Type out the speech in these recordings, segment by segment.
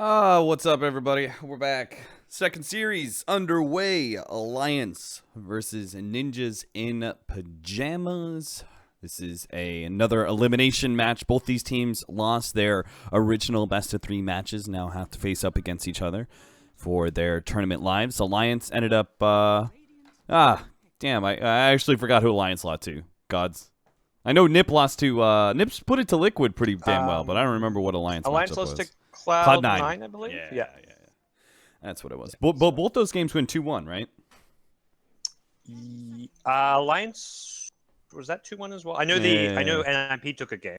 What's up, everybody? We're back. Second series underway. Alliance versus Ninjas in Pajamas. This is another elimination match. Both these teams lost their original best-of-3 matches. Now have to face up against each other for their tournament lives. Alliance ended up... damn, I actually forgot who Alliance lost to. Gods. I know NiP lost to... NiP's put it to Liquid pretty damn well, but I don't remember what Alliance Alliance matchup lost was. to Cloud9, I believe. Yeah. That's what it was. Both those games went 2-1, right? Alliance, was that 2-1 as well? I know NiP took a game.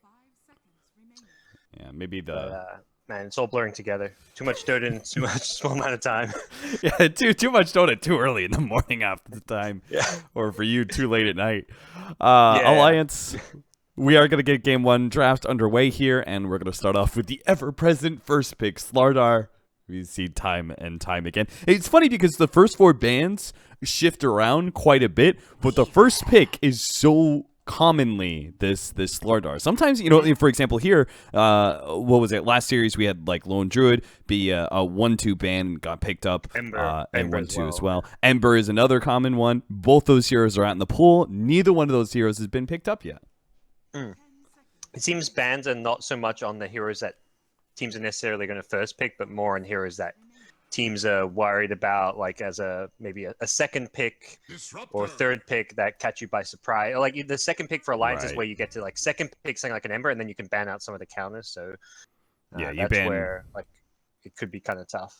Yeah, maybe the... But, man, it's all blurring together. Too much Dota in too much small amount of time. Yeah, too much Dota too early in the morning after the time. Yeah. Or for you, too late at night. Alliance... We are going to get Game 1 draft underway here, and we're going to start off with the ever-present first pick, Slardar. We see time and time again. It's funny because the first 4 bands shift around quite a bit, but the first pick is so commonly this Slardar. Sometimes, for example, here, what was it? Last series we had like Lone Druid be a 1-2 band got picked up, Ember, and Ember 1-2 as well. Ember is another common one. Both those heroes are out in the pool. Neither one of those heroes has been picked up yet. It seems bans are not so much on the heroes that teams are necessarily going to first pick, but more on heroes that teams are worried about, like as maybe a second pick or third pick that catch you by surprise. Or like the second pick for Alliance is where you get to like second pick something like an Ember, and then you can ban out some of the counters. So you that's ban where like it could be kind of tough.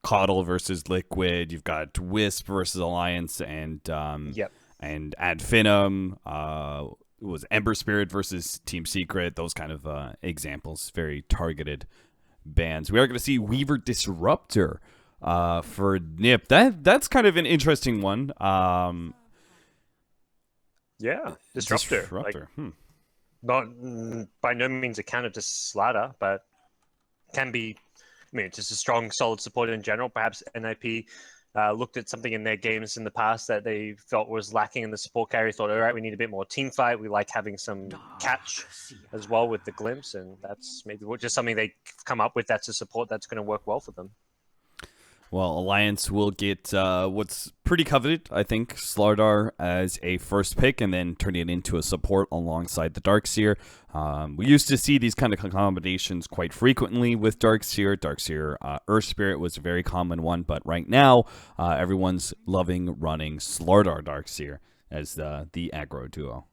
Coddle versus Liquid. You've got Wisp versus Alliance, and and Ad Finum. Was Ember Spirit versus Team Secret, those kind of examples, very targeted bans. We are going to see Weaver Disruptor for NiP. That's kind of an interesting one. Disruptor. Like, not by no means a counter to Slaughter, but can be. I mean, it's just a strong, solid supporter in general. Perhaps NiP looked at something in their games in the past that they felt was lacking in the support carry. Thought, all right, we need a bit more team fight. We like having some catch as well with the glimpse, and that's maybe just something they come up with. That's a support that's going to work well for them. Well, Alliance will get what's pretty coveted, I think, Slardar as a first pick and then turn it into a support alongside the Darkseer. We used to see these kind of combinations quite frequently with Darkseer. Darkseer Earth Spirit was a very common one, but right now everyone's loving running Slardar Darkseer as the aggro duo.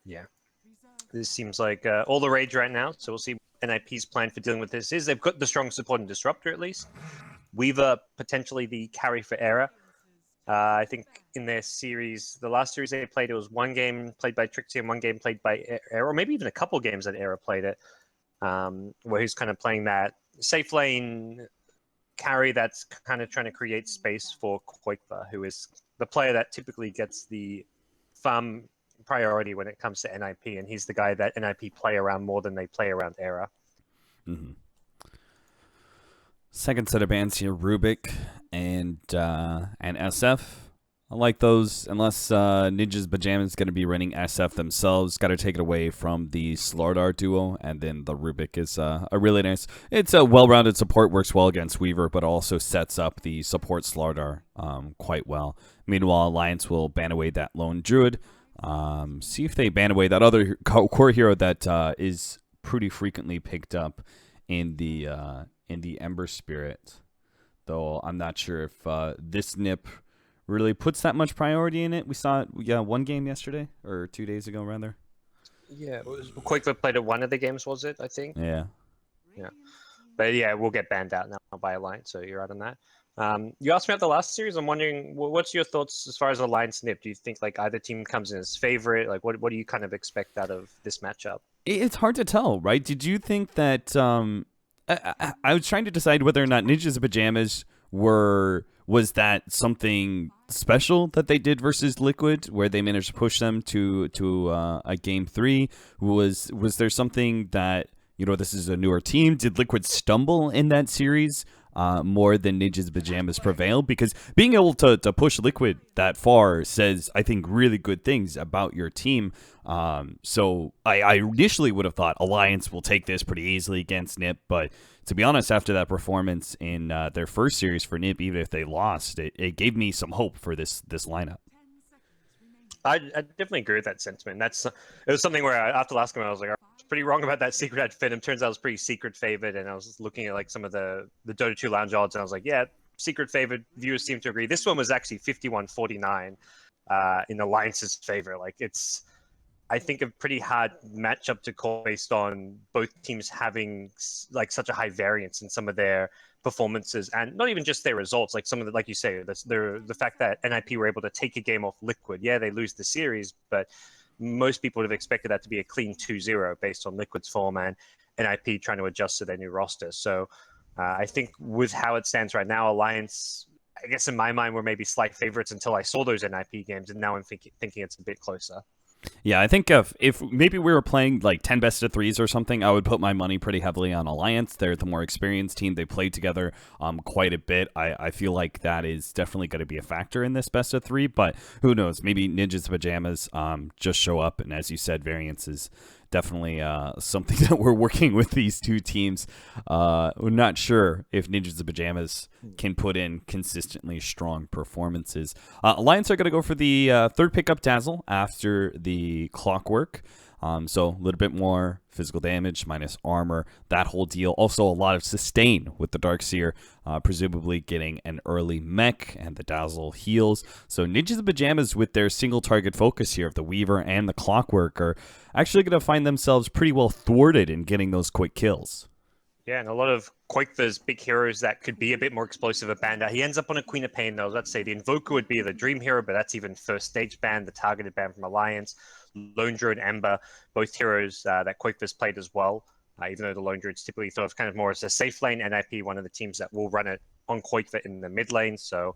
Yeah. This seems like all the rage right now, so we'll see what NiP's plan for dealing with this is. They've got the strong support and Disruptor at least. Weaver potentially the carry for Era. I think in their series, the last series they played, it was one game played by Trixie and one game played by Era, or maybe even a couple games that Era played it, where he's kind of playing that safe lane carry that's kind of trying to create space for Qualifier, who is the player that typically gets the farm priority when it comes to NiP, and he's the guy that NiP play around more than they play around Era. Mm-hmm. Second set of bans here, Rubik and SF. I like those, unless Ninjas Pajamas is going to be running SF themselves. Got to take it away from the Slardar duo, and then the Rubik is a really nice. It's a well-rounded support, works well against Weaver, but also sets up the support Slardar quite well. Meanwhile, Alliance will ban away that Lone Druid. See if they ban away that other core hero that is pretty frequently picked up in the Ember Spirit, though I'm not sure if this NiP really puts that much priority in it. We saw it, one game yesterday, or 2 days ago, rather. Yeah, it was Qualifier played at one of the games, was it, I think? Yeah. But yeah, we'll get banned out now by Alliance, so you're right on that. You asked me about the last series. I'm wondering, what's your thoughts as far as Alliance NiP? Do you think like either team comes in as favorite? Like, what do you kind of expect out of this matchup? It's hard to tell, right? Did you think that... I was trying to decide whether or not Ninjas Pajamas was that something special that they did versus Liquid, where they managed to push them to a game 3. Was there something that this is a newer team? Did Liquid stumble in that series more than Ninja's Pajamas prevail, because being able to push Liquid that far says, I think, really good things about your team. So I initially would have thought Alliance will take this pretty easily against NiP, but to be honest, after that performance in their first series for NiP, even if they lost, it gave me some hope for this lineup. I definitely agree with that sentiment. It was something where after last game I was like, I was pretty wrong about that secret ad Phantom. Turns out I was pretty secret favored, and I was looking at like some of the Dota 2 lounge odds, and I was like, yeah, secret favored. Viewers seem to agree. This one was actually 51-49 in Alliance's favor. Like it's, I think, a pretty hard matchup to call based on both teams having like such a high variance in some of their performances, and not even just their results. Like some of the, like you say, the fact that NiP were able to take a game off Liquid. Yeah, they lose the series, but most people would have expected that to be a clean 2-0 based on Liquid's form and NiP trying to adjust to their new roster. So I think with how it stands right now, Alliance, I guess in my mind, were maybe slight favorites until I saw those NiP games, and now I'm thinking it's a bit closer. Yeah, I think if maybe we were playing like 10 best of threes or something, I would put my money pretty heavily on Alliance. They're the more experienced team. They played together quite a bit. I feel like that is definitely going to be a factor in this best of three, but who knows? Maybe Ninja's Pajamas just show up, and as you said, variance is definitely something that we're working with these two teams. We're not sure if Ninjas Pajamas can put in consistently strong performances. Alliance are going to go for the third pickup Dazzle after the Clockwork. So a little bit more physical damage minus armor, that whole deal. Also a lot of sustain with the Darkseer, presumably getting an early mech, and the Dazzle heals. So Ninjas and Pajamas, with their single target focus here of the Weaver and the Clockwork, are actually going to find themselves pretty well thwarted in getting those quick kills. Yeah, and a lot of Quakever's big heroes that could be a bit more explosive at Banda. He ends up on a Queen of Pain, though. Let's say the Invoker would be the dream hero, but that's even first stage ban, the targeted ban from Alliance. Lone Druid, Ember, both heroes that Quakever's played as well, even though the Lone Druid's typically thought of kind of more as a safe lane. NiP, one of the teams that will run it on Quakever in the mid lane, so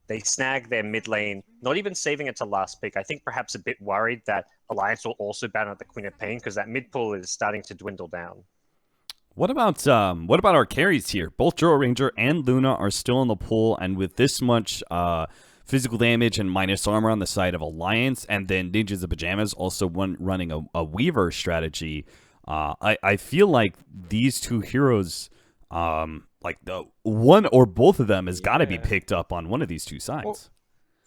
they snag their mid lane, not even saving it to last pick. I think perhaps a bit worried that Alliance will also ban out the Queen of Pain, because that mid pool is starting to dwindle down. What about our carries here? Both Joro Ranger and Luna are still in the pool, and with this much physical damage and minus armor on the side of Alliance, and then Ninjas of Pajamas also running a Weaver strategy, I feel like these two heroes, like the one or both of them, has got to be picked up on one of these two sides. Well,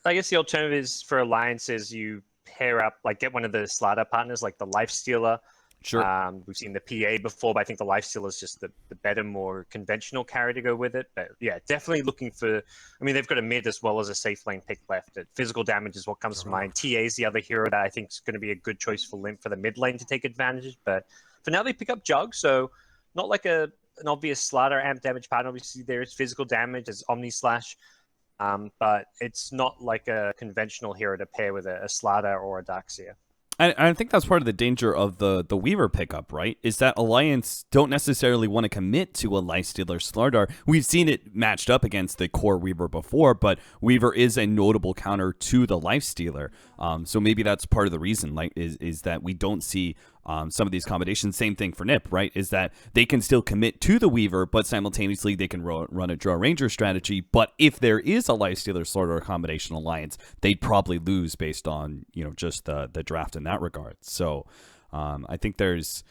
I guess the alternative is for Alliance is you pair up, like get one of the Slaughter partners, like the Lifestealer. Sure. We've seen the PA before, but I think the Lifestealer is just the better, more conventional carry to go with it. But yeah, definitely looking for, I mean, they've got a mid as well as a safe lane pick left. Physical damage is what comes to mind. TA is the other hero that I think is going to be a good choice for Limp for the mid lane to take advantage. But for now, they pick up Jug, so not like an obvious Slaughter amp damage pattern. Obviously, there is physical damage, there's Omni Slash, but it's not like a conventional hero to pair with a Slaughter or a Darkseer. I think that's part of the danger of the Weaver pickup, right? Is that Alliance don't necessarily want to commit to a Lifestealer Slardar. We've seen it matched up against the core Weaver before, but Weaver is a notable counter to the Lifestealer. So maybe that's part of the reason, like, is that we don't see some of these combinations. Same thing for NiP, right? Is that they can still commit to the Weaver, but simultaneously they can run a Draw Ranger strategy. But if there is a Lifestealer Slardar combination Alliance, they'd probably lose based on, just the draft in that regard. So I think there's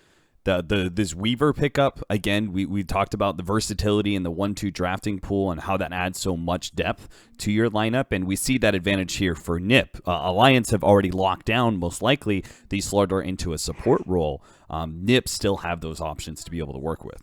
this Weaver pickup. Again, we talked about the versatility in the 1-2 drafting pool and how that adds so much depth to your lineup, and we see that advantage here for NiP. Alliance have already locked down, most likely, the Slardar into a support role. NiP still have those options to be able to work with.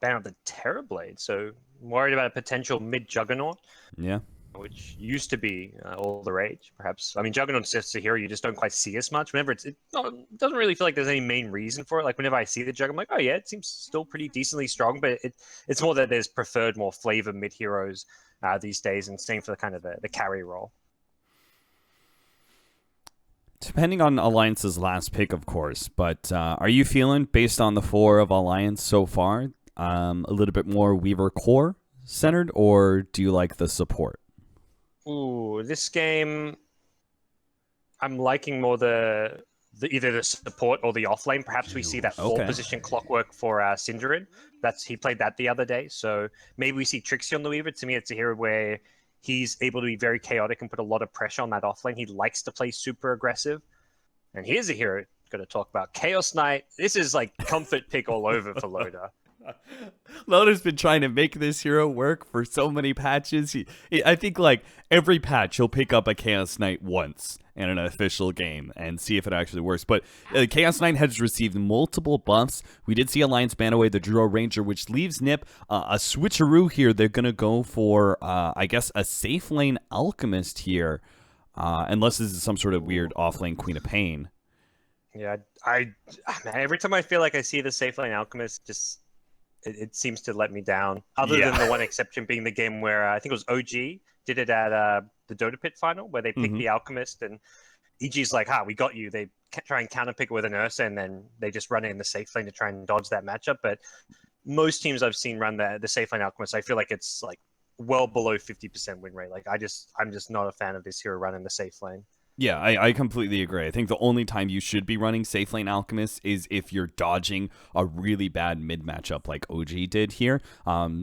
Ban out the Terrorblade, so I'm worried about a potential mid-Juggernaut. Yeah. Which used to be all the rage, perhaps. I mean, Juggernaut's just a hero you just don't quite see as much. Whenever it doesn't really feel like there's any main reason for it. Like, whenever I see the Jug, I'm like, oh yeah, it seems still pretty decently strong, but it's more that there's preferred, more flavor mid-heroes these days, and same for the kind of the carry role. Depending on Alliance's last pick, of course, but are you feeling, based on the 4 of Alliance so far, a little bit more Weaver core centered, or do you like the support? Ooh, this game, I'm liking more the either the support or the off lane. Perhaps we see that four Okay. position clockwork for Synderen. He played that the other day. So maybe we see Trixie on the Weaver. To me, it's a hero where he's able to be very chaotic and put a lot of pressure on that off lane. He likes to play super aggressive. And here's a hero going to talk about Chaos Knight. This is like comfort pick all over for Loda. Loda's been trying to make this hero work for so many patches. I think like every patch he'll pick up a Chaos Knight once in an official game and see if it actually works. But Chaos Knight has received multiple buffs. We did see Alliance ban away the Druid Ranger, which leaves NiP a switcheroo here. They're going to go for, I guess, a safe lane Alchemist here, unless this is some sort of weird off-lane Queen of Pain. Yeah, man, every time I feel like I see the safe lane Alchemist, just it seems to let me down. Other than the one exception being the game where I think it was OG did it at the Dota Pit final, where they picked the Alchemist, and EG's like, we got you. They try and counterpick it with an Ursa, and then they just run it in the safe lane to try and dodge that matchup. But most teams I've seen run the safe lane Alchemist, I feel like it's like well below 50% win rate. Like I'm just not a fan of this hero running the safe lane. Yeah, I completely agree. I think the only time you should be running safe lane Alchemist is if you're dodging a really bad mid matchup like OG did here.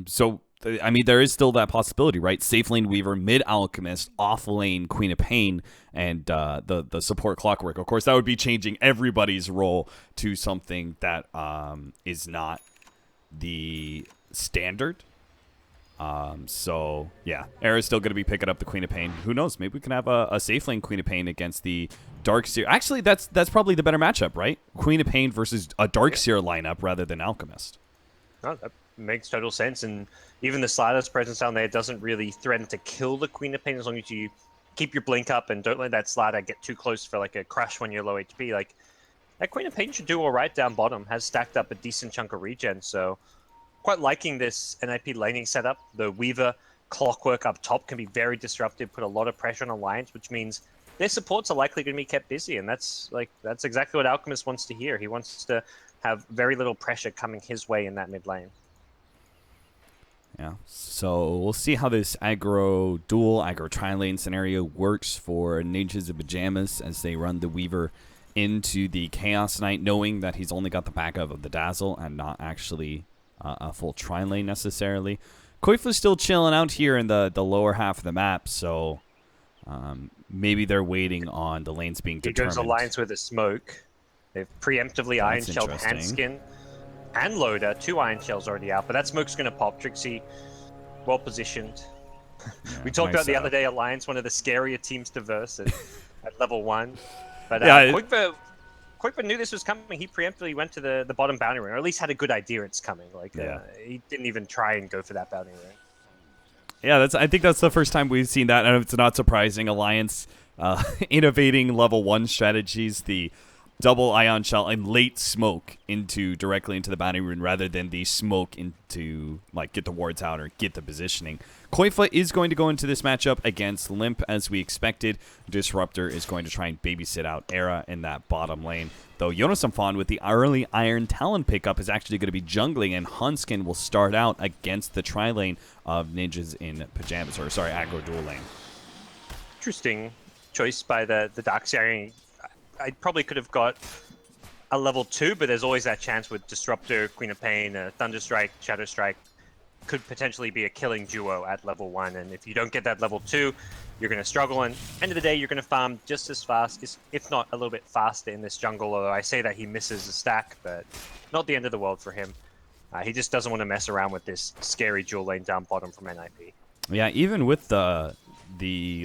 So, I mean, there is still that possibility, right? Safe lane Weaver, mid Alchemist, off lane Queen of Pain, and the support Clockwork. Of course, that would be changing everybody's role to something that is not the standard. So yeah, Era's still going to be picking up the Queen of Pain. Who knows? Maybe we can have a safe lane Queen of Pain against the Darkseer. Actually, that's probably the better matchup, right? Queen of Pain versus a Darkseer lineup rather than Alchemist. No, that makes total sense. And even the Slider's presence down there doesn't really threaten to kill the Queen of Pain as long as you keep your blink up and don't let that Slider get too close for like a crush when you're low HP. Like that Queen of Pain should do all right down bottom. Has stacked up a decent chunk of regen, so. Quite liking this NiP laning setup. The Weaver Clockwork up top can be very disruptive, put a lot of pressure on Alliance, which means their supports are likely going to be kept busy, and that's exactly what Alchemist wants to hear. He wants to have very little pressure coming his way in that mid lane. Yeah, so we'll see how this aggro tri-lane scenario works for Ninjas of Pajamas as they run the Weaver into the Chaos Knight, knowing that he's only got the backup of the Dazzle and not actually a full tri-lane necessarily. Koifa's still chilling out here in the lower half of the map, so maybe they're waiting on the lanes being determined. Here goes Alliance with a smoke. They've preemptively Iron Shelled Handskin and Loda. 2 Iron Shells already out, but that smoke's going to pop. Trixie, well positioned. Yeah, we talked about the other day, Alliance, one of the scarier teams to verse at level 1. But Qualifier knew this was coming. He preemptively went to the bottom bounty ring, or at least had a good idea it's coming. Like he didn't even try and go for that bounty ring. Yeah, I think that's the first time we've seen that, and it's not surprising. Alliance innovating level 1 strategies, the double ion shell and late smoke directly into the bounty rune rather than the smoke into like get the wards out or get the positioning. Koifa is going to go into this matchup against Limp as we expected. Disruptor is going to try and babysit out Era in that bottom lane. Though Jonas Amfon with the early Iron Talon pickup is actually going to be jungling, and Hunskin will start out against the tri-lane of Ninjas in Pajamas, or sorry, aggro dual lane. Interesting choice by the DAC. I probably could have got a level 2, but there's always that chance with Disruptor, Queen of Pain, Thunderstrike, Shadow Strike could potentially be a killing duo at level 1. And if you don't get that level 2, you're going to struggle. And end of the day, you're going to farm just as fast, if not a little bit faster in this jungle. Although I say that he misses a stack, but not the end of the world for him. He just doesn't want to mess around with this scary dual lane down bottom from NiP. Yeah, even with the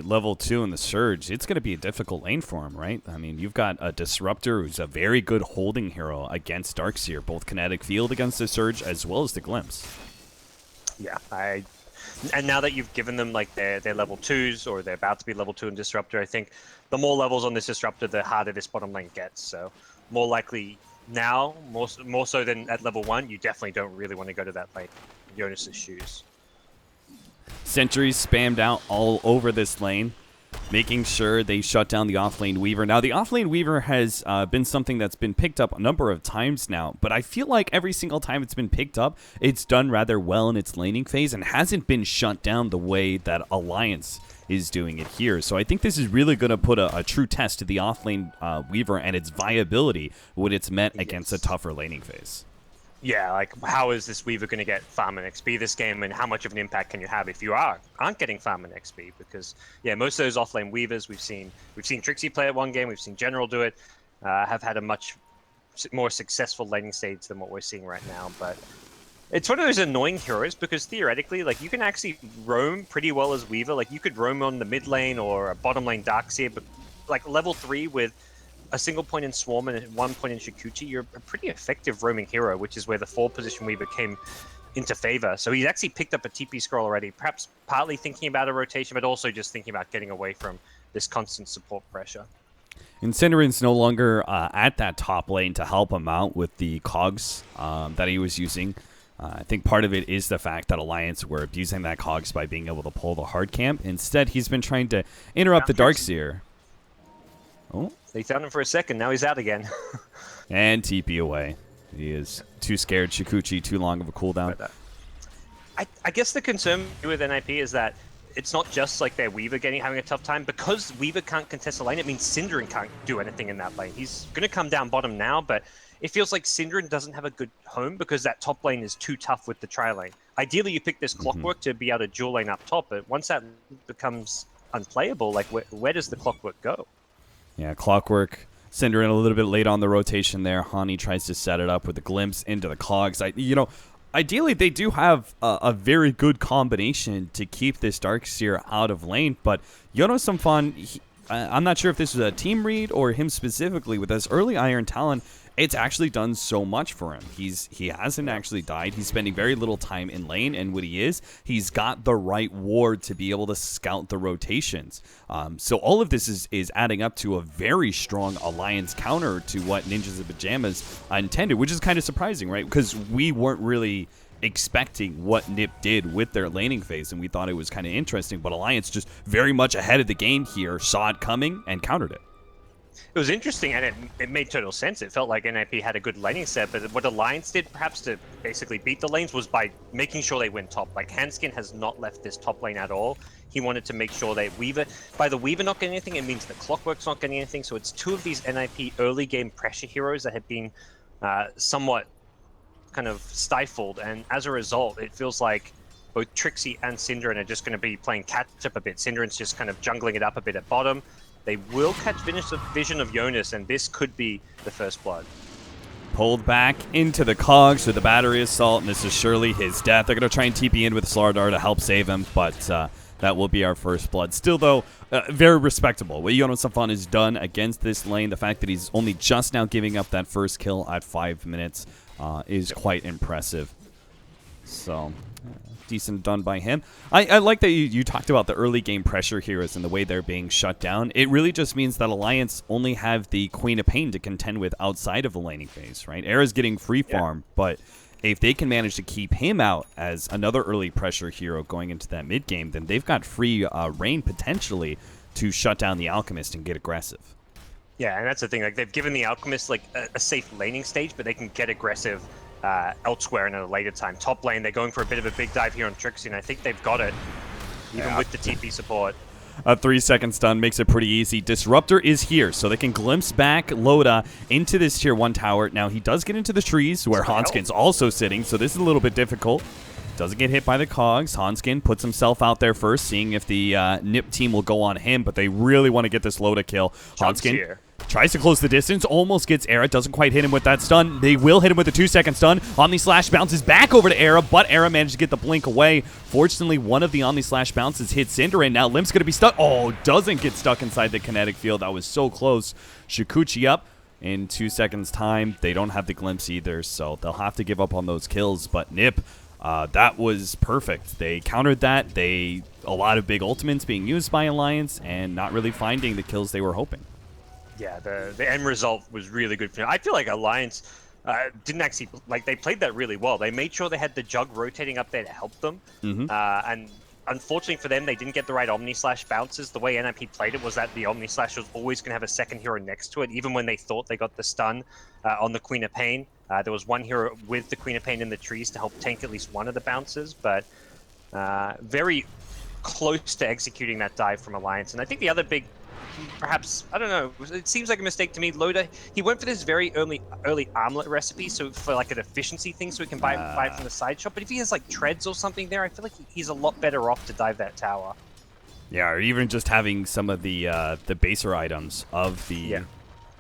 level 2 and the Surge, it's going to be a difficult lane for him, right? I mean, you've got a Disruptor who's a very good holding hero against Darkseer, both Kinetic Field against the Surge as well as the Glimpse. Yeah, and now that you've given them like their level 2s, or they're about to be level 2 in Disruptor, I think the more levels on this Disruptor, the harder this bottom lane gets. So more likely now, more so than at level 1, you definitely don't really want to go to that like Jonas's shoes. Sentries spammed out all over this lane, making sure they shut down the offlane Weaver. Now, the offlane Weaver has been something that's been picked up a number of times now, but I feel like every single time it's been picked up, it's done rather well in its laning phase and hasn't been shut down the way that Alliance is doing it here. So I think this is really going to put a true test to the offlane Weaver and its viability when it's met against a tougher laning phase. Yeah, like how is this Weaver going to get farm and XP this game, and how much of an impact can you have if you aren't getting farm and XP? Because yeah, most of those offlane Weavers we've seen Trixie play it one game, we've seen General do it, have had a much more successful laning stage than what we're seeing right now. But it's one of those annoying heroes because theoretically, like you can actually roam pretty well as Weaver. Like you could roam on the mid lane or a bottom lane Darkseer, but like level 3 with a single point in Swarm and 1 point in Shukuchi, you're a pretty effective roaming hero, which is where the 4 position Weaver came into favor. So he's actually picked up a TP scroll already, perhaps partly thinking about a rotation, but also just thinking about getting away from this constant support pressure. And Synderen's no longer at that top lane to help him out with the cogs that he was using. I think part of it is the fact that Alliance were abusing that cogs by being able to pull the hard camp. Instead, he's been trying to interrupt the Darkseer. Oh. They found him for a second, now he's out again. And TP away. He is too scared. Shukuchi, too long of a cooldown. But, I guess the concern with NiP is that it's not just like their Weaver having a tough time. Because Weaver can't contest the lane, it means Synderen can't do anything in that lane. He's going to come down bottom now, but it feels like Synderen doesn't have a good home because that top lane is too tough with the tri-lane. Ideally, you pick this Clockwork to be able to dual lane up top, but once that becomes unplayable, like where does the Clockwork go? Yeah, Clockwork. Synderen a little bit late on the rotation there. Hani tries to set it up with a glimpse into the cogs. Ideally, they do have a very good combination to keep this Darkseer out of lane, but Yono Samfan, I'm not sure if this was a team read or him specifically with his early Iron Talon. It's actually done so much for him. He hasn't actually died. He's spending very little time in lane, and what he is, he's got the right ward to be able to scout the rotations. So all of this is adding up to a very strong Alliance counter to what Ninjas of Pajamas intended, which is kind of surprising, right? Because we weren't really expecting what NiP did with their laning phase, and we thought it was kind of interesting, but Alliance just very much ahead of the game here, saw it coming, and countered it. It was interesting, and it made total sense. It felt like NiP had a good laning set, but what Alliance did, perhaps to basically beat the lanes, was by making sure they went top. Like, Hanskin has not left this top lane at all. He wanted to make sure they Weaver... By the Weaver not getting anything, it means the Clockwork's not getting anything, so it's two of these NiP early game pressure heroes that have been somewhat kind of stifled, and as a result, it feels like both Trixie and Synderen are just going to be playing catch-up a bit. Synderen's just kind of jungling it up a bit at bottom. They will catch vision of Jonas, and this could be the first blood. Pulled back into the cogs with the battery assault, and this is surely his death. They're going to try and TP in with Slardar to help save him, but that will be our first blood. Still, though, very respectable. What Yono Safan has done against this lane, the fact that he's only just now giving up that first kill at 5 minutes is quite impressive. So... decent done by him. I like that you talked about the early game pressure heroes and the way they're being shut down. It really just means that Alliance only have the Queen of Pain to contend with outside of the laning phase, right? Era's getting free farm, but if they can manage to keep him out as another early pressure hero going into that mid game, then they've got free reign potentially to shut down the Alchemist and get aggressive. Yeah, and that's the thing. Like, they've given the Alchemist like a safe laning stage, but they can get aggressive elsewhere in a later time. Top lane, they're going for a bit of a big dive here on Trixie, and I think they've got it, even with the TP support. A 3-second stun makes it pretty easy. Disruptor is here, so they can glimpse back Loda into this tier 1 tower. Now, he does get into the trees, where Hanskin's also sitting, so this is a little bit difficult. Doesn't get hit by the cogs. Hanskin puts himself out there first, seeing if the NiP team will go on him, but they really want to get this Loda kill. Hanskin tries to close the distance, almost gets Era, doesn't quite hit him with that stun. They will hit him with a 2-second stun. Omni Slash bounces back over to Era, but Era managed to get the blink away. Fortunately, one of the Omni Slash bounces hits Synderen. Now Limp's going to be stuck. Oh, doesn't get stuck inside the kinetic field. That was so close. Shukuchi up in 2 seconds time. They don't have the glimpse either, so they'll have to give up on those kills. But NiP, that was perfect. They countered that. A lot of big ultimates being used by Alliance and not really finding the kills they were hoping. Yeah, the end result was really good for me. I feel like Alliance didn't actually, like, they played that really well. They made sure they had the Jug rotating up there to help them. And unfortunately for them, they didn't get the right Omni Slash bounces. The way NiP played it was that the Omni Slash was always going to have a second hero next to it, even when they thought they got the stun on the Queen of Pain. There was one hero with the Queen of Pain in the trees to help tank at least one of the bounces, but very close to executing that dive from Alliance. And I think the other big, perhaps, I don't know, it seems like a mistake to me. Loda, he went for this very early armlet recipe, so for like an efficiency thing, so he can buy from the side shop. But if he has like treads or something there, I feel like he's a lot better off to dive that tower. Yeah, or even just having some of the baser items of the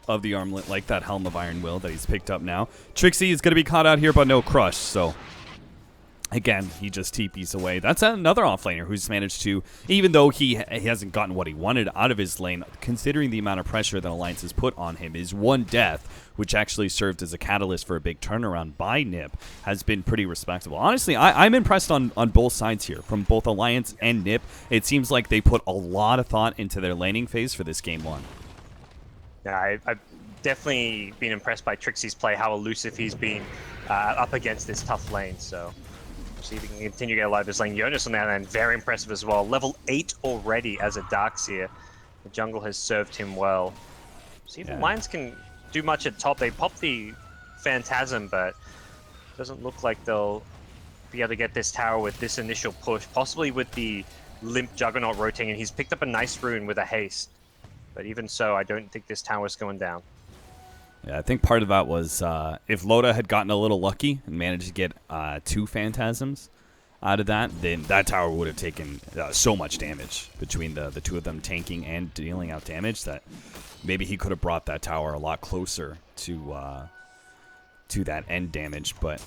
armlet, like that Helm of Iron Will that he's picked up now. Trixie is going to be caught out here, but no crush, so again, he just TPs away. That's another offlaner who's managed to, even though he hasn't gotten what he wanted out of his lane, considering the amount of pressure that Alliance has put on him, his one death, which actually served as a catalyst for a big turnaround by NiP, has been pretty respectable. Honestly, I'm impressed on both sides here, from both Alliance and NiP. It seems like they put a lot of thought into their laning phase for this game one. Yeah, I've definitely been impressed by Trixie's play, how elusive he's been up against this tough lane, so see if he can continue to get a lot of his lane. Jonas on the other end, very impressive as well. Level 8 already as a Darkseer. The jungle has served him well. See if the Lions can do much at top. They pop the Phantasm, but it doesn't look like they'll be able to get this tower with this initial push. Possibly with the Limp Juggernaut rotating, and he's picked up a nice rune with a haste. But even so, I don't think this tower's going down. Yeah, I think part of that was if Loda had gotten a little lucky and managed to get 2 Phantasms out of that, then that tower would have taken so much damage between the two of them tanking and dealing out damage that maybe he could have brought that tower a lot closer to that end damage. But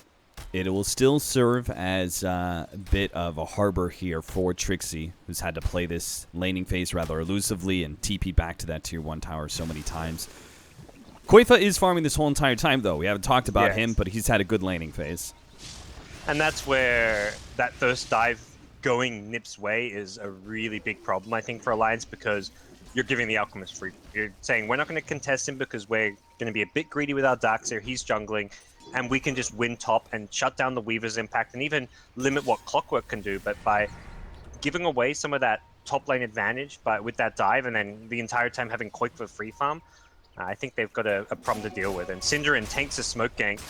it will still serve as a bit of a harbor here for Trixie, who's had to play this laning phase rather elusively and TP back to that tier 1 tower so many times. Qualifier is farming this whole entire time, though. We haven't talked about him, but he's had a good laning phase. And that's where that first dive going NiP's way is a really big problem, I think, for Alliance, because you're giving the Alchemist free. You're saying, we're not going to contest him because we're going to be a bit greedy with our Darkseer. He's jungling, and we can just win top and shut down the Weaver's impact and even limit what Clockwork can do. But by giving away some of that top lane advantage with that dive and then the entire time having Qualifier free farm, I think they've got a problem to deal with. And Synderen tanks a smoke gank.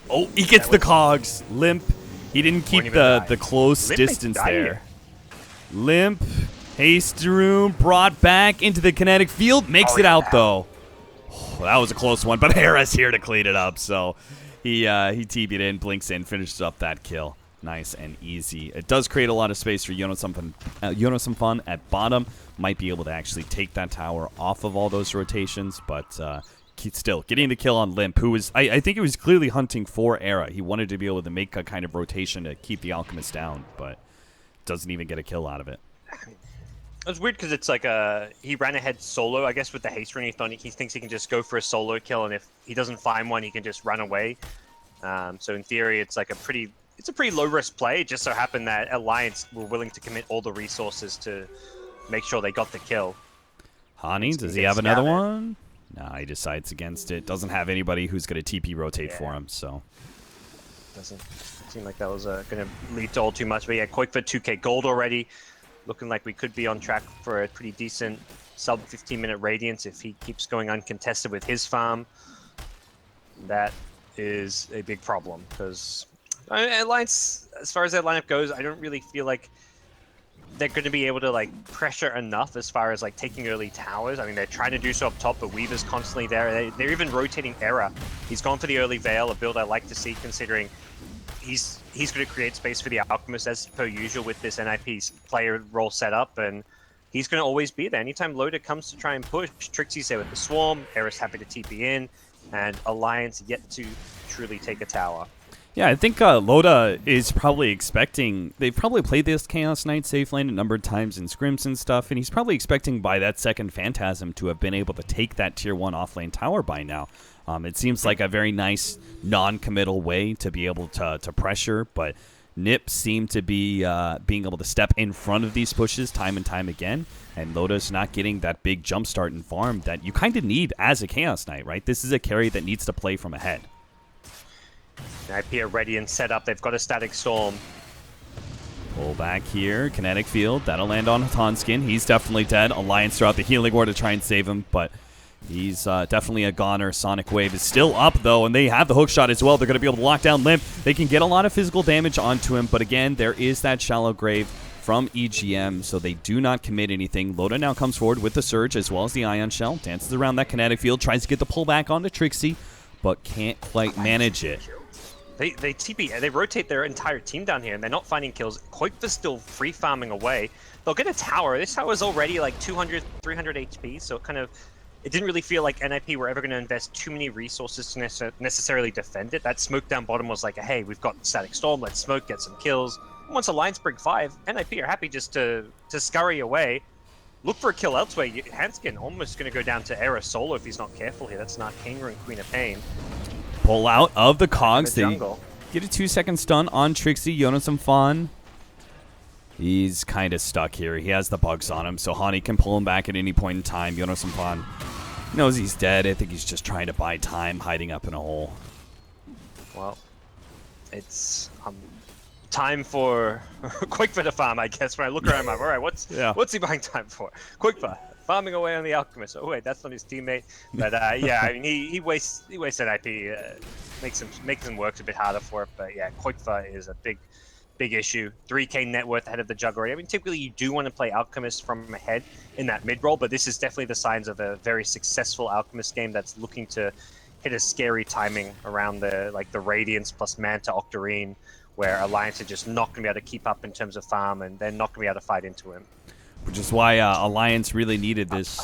Oh, he gets the cogs. Limp. He didn't keep the close distance there. Limp. Haste rune brought back into the kinetic field. Makes it out, though. Oh, that was a close one, but Hera's here to clean it up. So he TP'd in, blinks in, finishes up that kill. Nice and easy. It does create a lot of space for Fun at bottom. Might be able to actually take that tower off of all those rotations, but still getting the kill on Limp, who was, I think he was clearly hunting for Era. He wanted to be able to make a kind of rotation to keep the Alchemist down, but doesn't even get a kill out of it. It was weird because it's like he ran ahead solo, I guess, with the haste rune. He thinks he can just go for a solo kill, and if he doesn't find one, he can just run away. So in theory, it's like a pretty low risk play. It just so happened that Alliance were willing to commit all the resources to make sure they got the kill. Hani, does he have another one? Nah, he decides against it. Doesn't have anybody who's going to TP rotate for him, so. Doesn't seem like that was going to lead to all too much. But yeah, Quake for 2k gold already. Looking like we could be on track for a pretty decent sub 15-minute Radiance if he keeps going uncontested with his farm. That is a big problem because Alliance, as far as their lineup goes, I don't really feel like they're going to be able to like pressure enough as far as like taking early towers. I mean, they're trying to do so up top, but Weaver's constantly there. They're even rotating Era. He's gone for the early Veil, a build I like to see considering he's going to create space for the Alchemist as per usual with this NiP's player role set up, and he's going to always be there. Anytime Loda comes to try and push, Trixie's there with the Swarm, Era's happy to TP in, and Alliance yet to truly take a tower. Yeah, I think Loda is probably expecting... They've probably played this Chaos Knight safe lane a number of times in scrims and stuff, and he's probably expecting by that second Phantasm to have been able to take that tier 1 offlane tower by now. It seems like a very nice non-committal way to be able to pressure, but NiP seemed to be being able to step in front of these pushes time and time again, and Loda's not getting that big jump start and farm that you kind of need as a Chaos Knight, right? This is a carry that needs to play from ahead. NiP are ready and set up. They've got a Static Storm. Pull back here. Kinetic Field. That'll land on Tonskin. He's definitely dead. Alliance throughout the healing ward to try and save him, but he's definitely a goner. Sonic Wave is still up, though, and they have the hook shot as well. They're going to be able to lock down Limp. They can get a lot of physical damage onto him, but again, there is that shallow grave from EGM, so they do not commit anything. Loda now comes forward with the Surge as well as the Ion Shell. Dances around that kinetic field, tries to get the pullback onto Trixie, but can't quite manage it. They TP, they rotate their entire team down here, and they're not finding kills. Qualifier still free farming away. They'll get a tower. This tower is already like 200, 300 HP, so it didn't really feel like NiP were ever going to invest too many resources to necessarily defend it. That smoke down bottom was like, hey, we've got Static Storm, let's smoke, get some kills. And once Alliance bring 5, NiP are happy just to scurry away. Look for a kill elsewhere. Hanskin almost going to go down to Era solo if he's not careful here. That's an Arcane Rune, Queen of Pain. Pull out of the cogs. They get a 2-second stun on Trixie. Jonas and Fawn. He's kind of stuck here. He has the bugs on him, so Hani can pull him back at any point in time. Jonas and Fawn knows he's dead. I think he's just trying to buy time, hiding up in a hole. Well, it's time for Qualifier to farm, I guess. When I look around, I'm like, all right, what's he buying time for? Qualifier farming away on the Alchemist. Oh wait, that's not his teammate. But yeah, I mean, he wastes NiP, makes him work a bit harder for it. But yeah, Qualifier is a big issue. 3k net worth ahead of the Juggernaut. I mean, typically you do want to play Alchemist from ahead in that mid roll, but this is definitely the signs of a very successful Alchemist game that's looking to hit a scary timing around the Radiance plus Manta Octarine, where Alliance are just not going to be able to keep up in terms of farm, and they're not going to be able to fight into him. Which is why Alliance really needed this.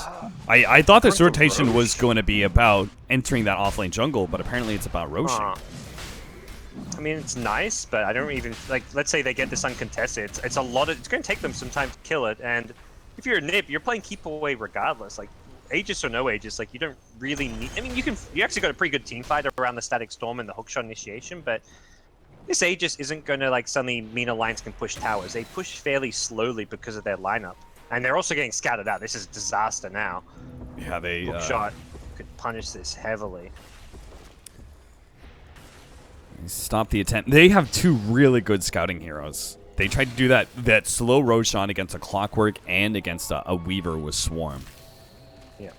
I thought this rotation was going to be about entering that offlane jungle, but apparently it's about roshing. I mean, it's nice, but I don't even like. Let's say they get this uncontested. It's a lot of. It's going to take them some time to kill it. And if you're a NiP, you're playing keep away regardless. Like Aegis or no Aegis, like you don't really need. I mean, you actually got a pretty good team fight around the Static Storm and the hookshot initiation, but this Aegis isn't going to like suddenly mean Alliance can push towers. They push fairly slowly because of their lineup, and they're also getting scattered out. This is a disaster now. Yeah, they hookshot could punish this heavily. Stop the attempt. They have 2 really good scouting heroes. They tried to do that slow Roshan against a Clockwork and against a Weaver with Swarm. Yeah.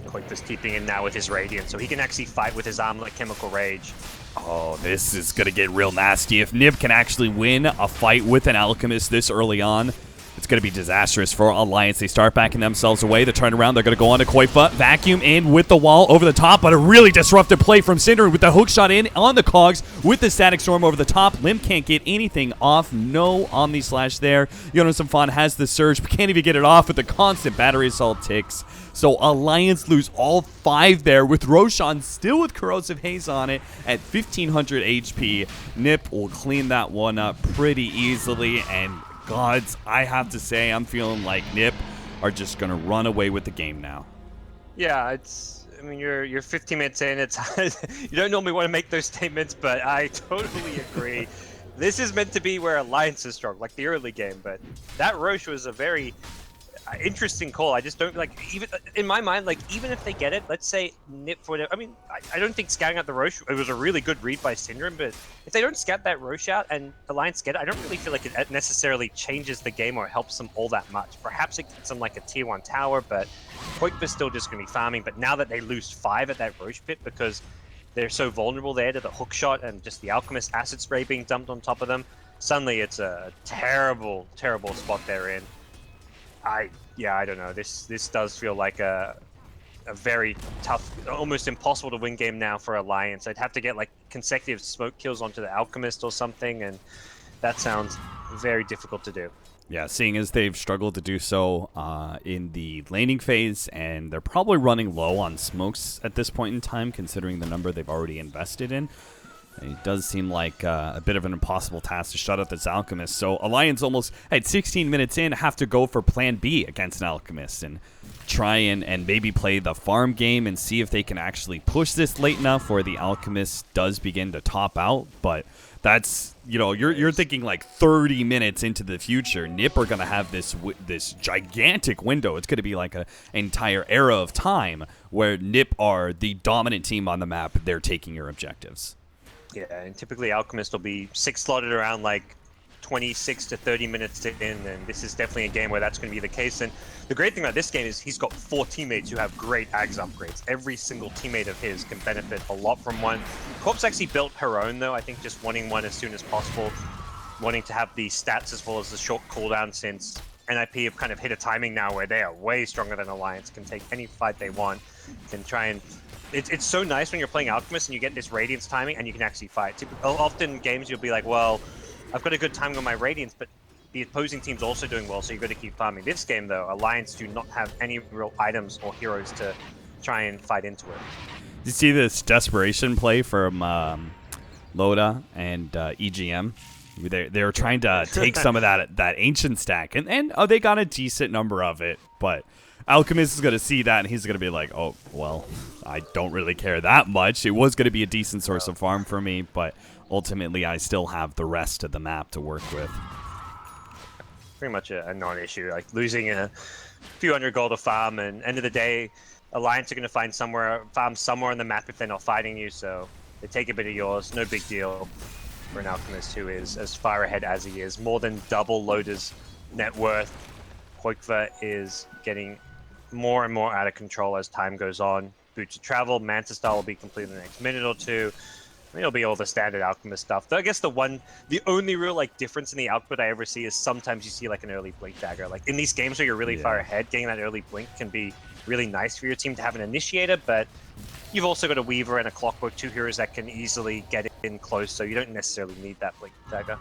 Qualifier is keeping in now with his Radiant, so he can actually fight with his Armlet Chemical Rage. Oh, this is going to get real nasty. If NiP can actually win a fight with an Alchemist this early on, it's going to be disastrous for Alliance. They start backing themselves away. The turnaround, they're going to go on to Qualifier. Vacuum in with the wall over the top, but a really disruptive play from Cinder with the hookshot in on the cogs with the Static Storm over the top. Lim can't get anything off. No Omni Slash there. Jonas and Fawn has the Surge, but can't even get it off with the constant battery assault ticks. So Alliance lose all 5 there with Roshan still with Corrosive Haze on it at 1500 HP. NiP will clean that one up pretty easily, and gods, I have to say, I'm feeling like NiP are just going to run away with the game now. Yeah, I mean, you're 15 minutes in. It's you don't normally want to make those statements, but I totally agree. This is meant to be where Alliance is strong, like the early game, but that Roche was a very interesting call. I just don't like, even in my mind, like even if they get it, let's say NiP for whatever. I mean, I don't think scouting out the Roche, it was a really good read by Syndrome, but if they don't scout that Roche out and Alliance get it, I don't really feel like it necessarily changes the game or helps them all that much. Perhaps it gets them like a tier 1 tower, but Qualifier still just going to be farming. But now that they lose 5 at that Roche pit because they're so vulnerable there to the hookshot and just the Alchemist acid spray being dumped on top of them, suddenly it's a terrible, terrible spot they're in. I don't know. This does feel like a very tough, almost impossible to win game now for Alliance. I'd have to get like consecutive smoke kills onto the Alchemist or something, and that sounds very difficult to do. Yeah, seeing as they've struggled to do so in the laning phase, and they're probably running low on smokes at this point in time, considering the number they've already invested in. It does seem like a bit of an impossible task to shut out this Alchemist. So Alliance almost, at 16 minutes in, have to go for plan B against an Alchemist and try and maybe play the farm game and see if they can actually push this late enough where the Alchemist does begin to top out. But that's, you know, you're thinking like 30 minutes into the future. NiP are going to have this gigantic window. It's going to be like an entire era of time where NiP are the dominant team on the map. They're taking your objectives. Yeah, and typically Alchemist will be 6 slotted around like 26 to 30 minutes in, and this is definitely a game where that's going to be the case. And the great thing about this game is he's got 4 teammates who have great Ags upgrades. Every single teammate of his can benefit a lot from one. Corp's actually built her own though, I think just wanting one as soon as possible. wanting to have the stats as well as the short cooldown, since NiP have kind of hit a timing now where they are way stronger than Alliance, can take any fight they want, can try and... It's so nice when you're playing Alchemist and you get this Radiance timing and you can actually fight. Often in games you'll be like, well, I've got a good timing on my Radiance, but the opposing team's also doing well, so you've got to keep farming. This game, though, Alliance do not have any real items or heroes to try and fight into it. Did you see this desperation play from Loda and EGM? They were trying to take some of that ancient stack, and they got a decent number of it, but Alchemist is going to see that, and he's going to be like, oh, well, I don't really care that much. It was going to be a decent source of farm for me, but ultimately I still have the rest of the map to work with. Pretty much a non-issue. Like losing a few hundred gold to farm, and end of the day, Alliance are going to find farm somewhere on the map if they're not fighting you, so they take a bit of yours. No big deal for an Alchemist who is as far ahead as he is. More than double Loda's net worth. Qualifier is getting more and more out of control as time goes on. Boots of Travel, Manta Star will be completed in the next minute or two. It'll be all the standard Alchemist stuff. Though I guess the only real like difference in the output I ever see is sometimes you see like an early Blink Dagger. Like in these games where you're really far ahead, getting that early Blink can be really nice for your team to have an Initiator, but you've also got a Weaver and a Clockwork, two heroes that can easily get in close, so you don't necessarily need that Blink Dagger.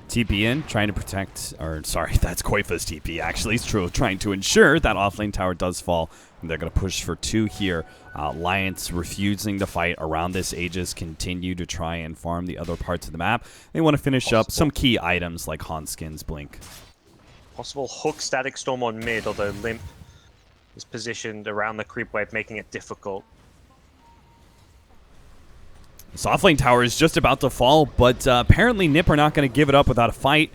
TP in, trying to protect, or sorry, that's Qualifia's TP actually. It's true, trying to ensure that offlane tower does fall. And they're going to push for 2 here. Alliance refusing to fight around this Aegis, continue to try and farm the other parts of the map. They want to finish up some key items like Hanskin's Blink. Possible hook Static Storm on mid, although Limp is positioned around the creep wave, making it difficult. This offlane tower is just about to fall, but apparently NiP are not going to give it up without a fight.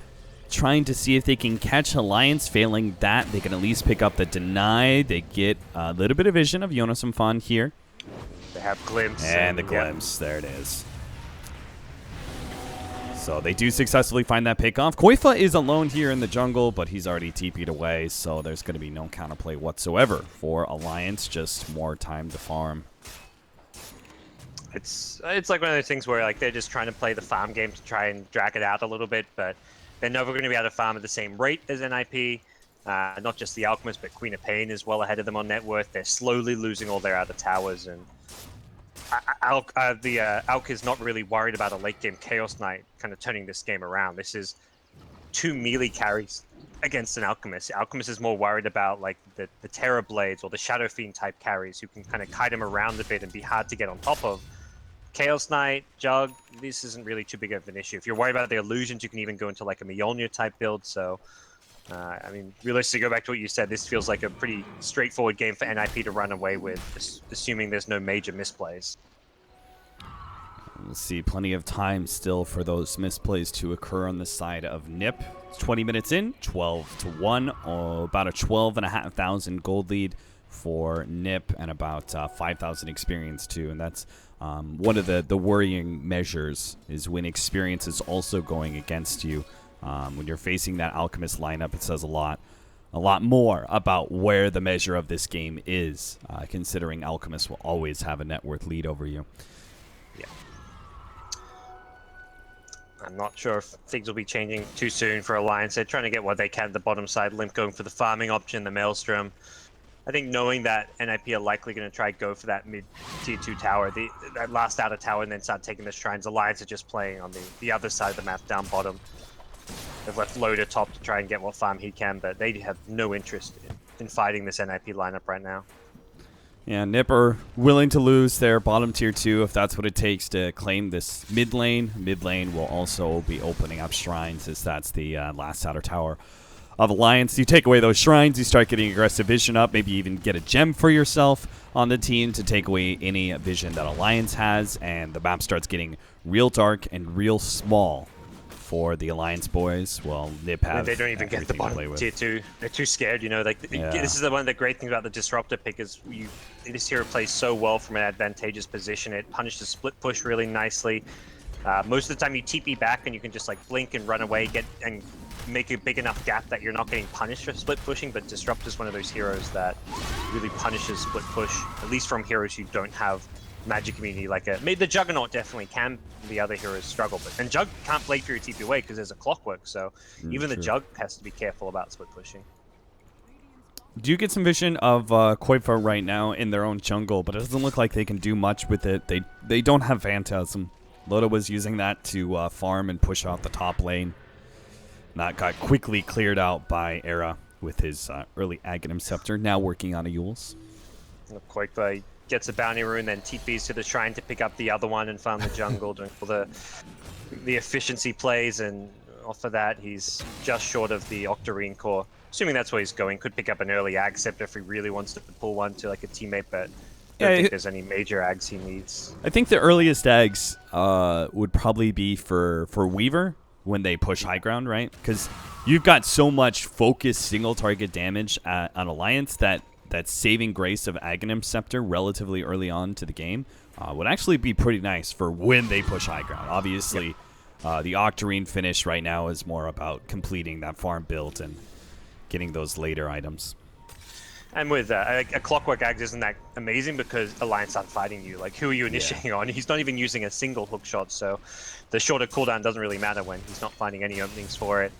Trying to see if they can catch Alliance. Failing that, they can at least pick up the deny. They get a little bit of vision of Jonas and Fan here. They have Glimpse. And the Glimpse. There it is. So they do successfully find that pickoff. Qualifier is alone here in the jungle, but he's already TP'd away, so there's going to be no counterplay whatsoever for Alliance. Just more time to farm. It's like one of those things where like they're just trying to play the farm game to try and drag it out a little bit, but they're never going to be able to farm at the same rate as NiP. Not just the Alchemist, but Queen of Pain is well ahead of them on net worth. They're slowly losing all their other towers, and Alk is not really worried about a late game Chaos Knight kind of turning this game around. This is 2 melee carries against an Alchemist. Alchemist is more worried about like the Terror Blades or the Shadow Fiend type carries who can kind of kite him around a bit and be hard to get on top of. Chaos Knight, Jug, this isn't really too big of an issue. If you're worried about the illusions, you can even go into like a Mjolnir type build. So, I mean, realistically, go back to what you said. This feels like a pretty straightforward game for NiP to run away with, assuming there's no major misplays. We'll see plenty of time still for those misplays to occur on the side of NiP. It's 20 minutes in, 12-1, about a 12,500 gold lead for NiP, and about 5,000 experience too, and that's one of the worrying measures is when experience is also going against you. When you're facing that Alchemist lineup, it says a lot more about where the measure of this game is, considering Alchemist will always have a net worth lead over you. Yeah. I'm not sure if things will be changing too soon for Alliance. They're trying to get what they can at the bottom side. Limp going for the farming option, the Maelstrom. I think knowing that NiP are likely going to try to go for that mid tier 2 tower, that last outer tower, and then start taking the shrines. Alliance are just playing on the other side of the map, down bottom. They've left Loda top to try and get what farm he can, but they have no interest in fighting this NiP lineup right now. Yeah, NiP are willing to lose their bottom tier 2 if that's what it takes to claim this mid lane. Mid lane will also be opening up shrines, as that's the last outer tower of Alliance. You take away those shrines, you start getting aggressive vision up, maybe even get a gem for yourself on the team to take away any vision that Alliance has, and the map starts getting real dark and real small for the Alliance boys. Well, NiP have they don't even get the bottom tier 2. They're too scared, you know. Like this is one of the great things about the Disruptor pick is this hero plays so well from an advantageous position. It punishes split push really nicely. Most of the time you TP back and you can just like blink and run away, and make a big enough gap that you're not getting punished for split pushing, but Disrupt is one of those heroes that really punishes split push, at least from heroes who don't have Magic community like a. Maybe the Juggernaut definitely can. The other heroes struggle, and Jug can't Blade Fury TP away because there's a clockwork. So even the true. Jug has to be careful about split pushing. Do you get some vision of Qualifier right now in their own jungle, but it doesn't look like they can do much with it. They don't have Phantasm. Loda was using that to farm and push out the top lane. That got quickly cleared out by Era with his early Aghanim Scepter, now working on a Eul's. Qualifier gets a bounty rune, then TPs to the shrine to pick up the other one and farm the jungle, doing all the efficiency plays, and off of that, he's just short of the Octarine core. Assuming that's where he's going, could pick up an early Ag Scepter if he really wants to pull one to like a teammate, but I don't think there's any major Ags he needs. I think the earliest Ags would probably be for Weaver when they push high ground, right? Because you've got so much focused single target damage on Alliance that saving grace of Aghanim Scepter relatively early on to the game would actually be pretty nice for when they push high ground. Obviously, the Octarine finish right now is more about completing that farm build and getting those later items. And with a Clockwork Ags isn't that amazing because Alliance aren't fighting you. Like, who are you initiating on? He's not even using a single hook shot, so the shorter cooldown doesn't really matter when he's not finding any openings for it.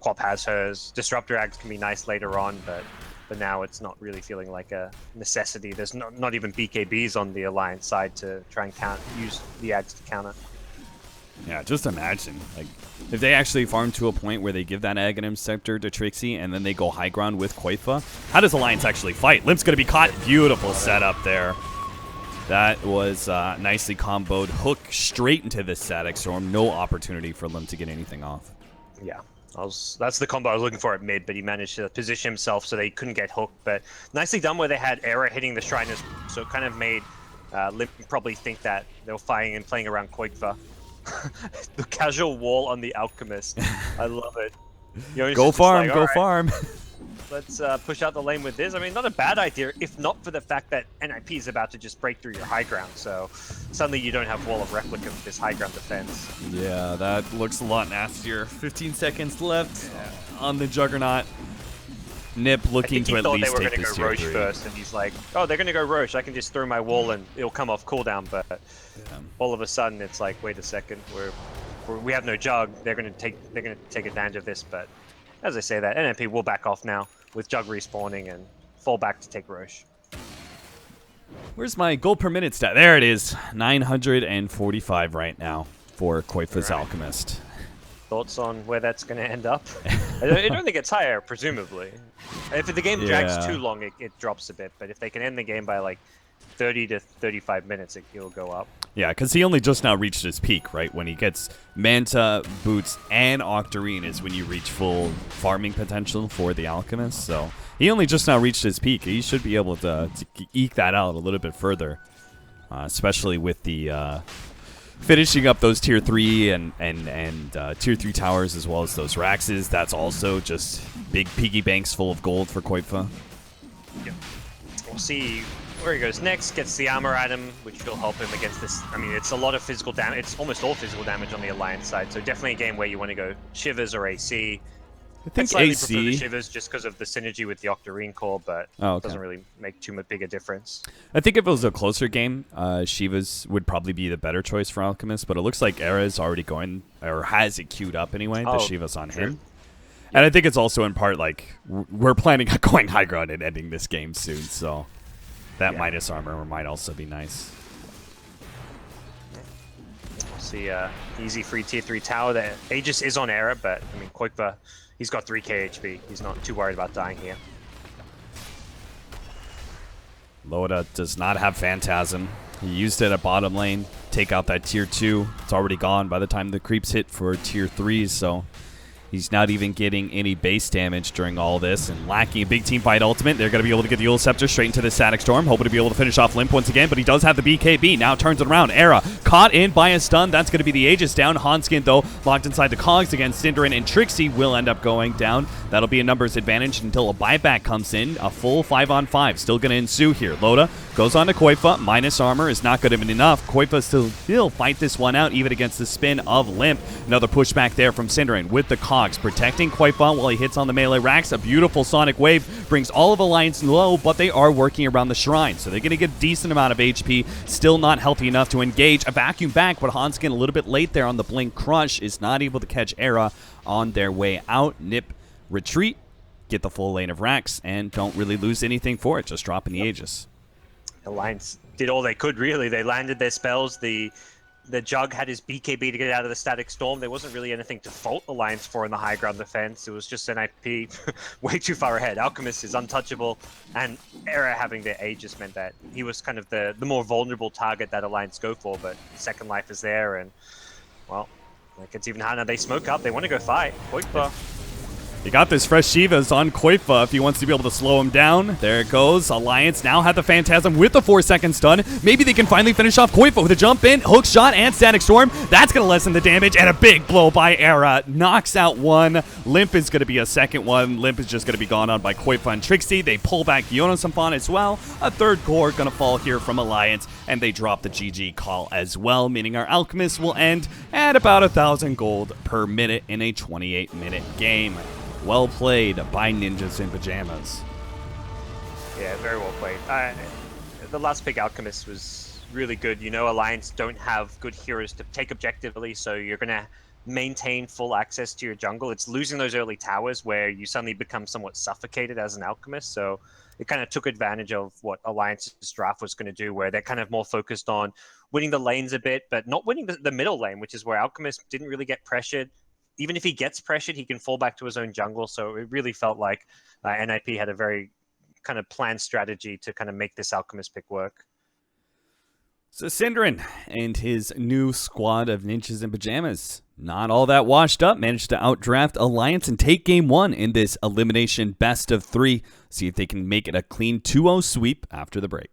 Quap has hers. Disruptor Ags can be nice later on, but for now it's not really feeling like a necessity. There's not even BKBs on the Alliance side to try and use the Ags to counter. Yeah, just imagine, like, if they actually farm to a point where they give that Aghanim Scepter to Trixie and then they go high ground with Quaifa, how does Alliance actually fight? Limp's going to be caught. Beautiful setup there. That was nicely comboed. Hook straight into the Static Storm. No opportunity for Limp to get anything off. Yeah, that's the combo I was looking for at mid, but he managed to position himself so they couldn't get hooked. But nicely done where they had Era hitting the Shriners, so it kind of made Limp probably think that they were fighting and playing around Quaifa. The casual wall on the Alchemist. I love it. Go farm, go farm. Let's push out the lane with this. I mean, not a bad idea, if not for the fact that NiP is about to just break through your high ground. So suddenly you don't have Wall of Replica with this high ground defense. Yeah, that looks a lot nastier. 15 seconds left on the Juggernaut. NiP looking to at least take this tier 3. I think he thought they were going to go Roche first, and he's like, oh, they're going to go Roche. I can just throw my wall and it'll come off cooldown. But all of a sudden, it's like, wait a second, we have no Jug. They're going to take advantage of this. But as I say that, NiP will back off now with Jug respawning and fall back to take Roche. Where's my gold per minute stat? There it is. 945 right now for Quaifa's Alchemist. Thoughts on where that's going to end up? I don't think it's higher, presumably. If the game drags too long, it drops a bit. But if they can end the game by like 30 to 35 minutes, it'll go up. Yeah, because he only just now reached his peak, right? When he gets Manta, Boots, and Octarine is when you reach full farming potential for the Alchemist. So he only just now reached his peak. He should be able to eke that out a little bit further, especially with the finishing up those tier 3 and tier 3 towers as well as those Raxes. That's also just big piggy banks full of gold for Quaifa. Yep. We'll see where he goes next. Gets the armor item, which will help him against this. I mean, it's a lot of physical damage. It's almost all physical damage on the Alliance side. So definitely a game where you want to go Shivers or AC. I think slightly AC. prefer the Shivers just because of the synergy with the Octarine core, but it doesn't really make too much bigger difference. I think if it was a closer game, Shivas would probably be the better choice for Alchemist, but it looks like Era is already going, or has it queued up anyway, the Shivas on him. And I think it's also in part like, we're planning on going high ground and ending this game soon, so that minus armor might also be nice. We'll see easy free tier 3 tower. The Aegis is on Era, but I mean, Quaifa, he's got 3k HP. He's not too worried about dying here. Loda does not have Phantasm. He used it at bottom lane. Take out that tier 2. It's already gone by the time the creeps hit for tier 3, so he's not even getting any base damage during all this and lacking a big team fight ultimate. They're going to be able to get the Eul Scepter straight into the Static Storm, hoping to be able to finish off Limp once again, but he does have the BKB. Now turns it around. Era caught in by a stun. That's going to be the Aegis down. Hanskin, though, locked inside the cogs against Cinderin, and Trixie will end up going down. That'll be a numbers advantage until a buyback comes in. A full 5-on-5 still going to ensue here. Loda goes on to Quaifa. Minus armor is not good enough. Quaifa still fight this one out, even against the spin of Limp. Another pushback there from Cinderin with the cog. Nox protecting Qualifier while he hits on the melee racks. A beautiful Sonic Wave brings all of Alliance low, but they are working around the shrine, so they're going to get a decent amount of HP. Still not healthy enough to engage. A vacuum back, but Hanskin a little bit late there on the Blink Crush is not able to catch Era on their way out. NiP retreat, get the full lane of racks, and don't really lose anything for it, just dropping the Aegis. Alliance did all they could, really. They landed their spells. The Jug had his BKB to get out of the Static Storm. There wasn't really anything to fault Alliance for in the high ground defense. It was just NiP way too far ahead. Alchemist is untouchable, and Era having their Aegis meant that he was kind of the more vulnerable target that Alliance go for, but Second Life is there, and, well, like it's even harder. They smoke up. They want to go fight. Qualifier. You got this fresh Shivas on Qualifier if he wants to be able to slow him down. There it goes. Alliance now had the Phantasm with the 4-second stun. Maybe they can finally finish off Qualifier with a jump in, hook shot, and Static Storm. That's going to lessen the damage, and a big blow by Era. Knocks out one. Limp is going to be a second one. Limp is just going to be gone on by Qualifier and Trixie. They pull back Yonosampan as well. A third core going to fall here from Alliance, and they drop the GG call as well, meaning our Alchemist will end at about 1,000 gold per minute in a 28-minute game. Well played by Ninjas in Pajamas. Yeah, very well played. The last pick, Alchemist, was really good. You know, Alliance don't have good heroes to take objectively, so you're going to maintain full access to your jungle. It's losing those early towers where you suddenly become somewhat suffocated as an Alchemist, so it kind of took advantage of what Alliance's draft was going to do, where they're kind of more focused on winning the lanes a bit, but not winning the middle lane, which is where Alchemist didn't really get pressured. Even if he gets pressured, he can fall back to his own jungle. So it really felt like NiP had a very kind of planned strategy to kind of make this Alchemist pick work. So Synderen and his new squad of Ninjas in Pajamas, not all that washed up, managed to outdraft Alliance and take game one in this elimination best of 3. See if they can make it a clean 2-0 sweep after the break.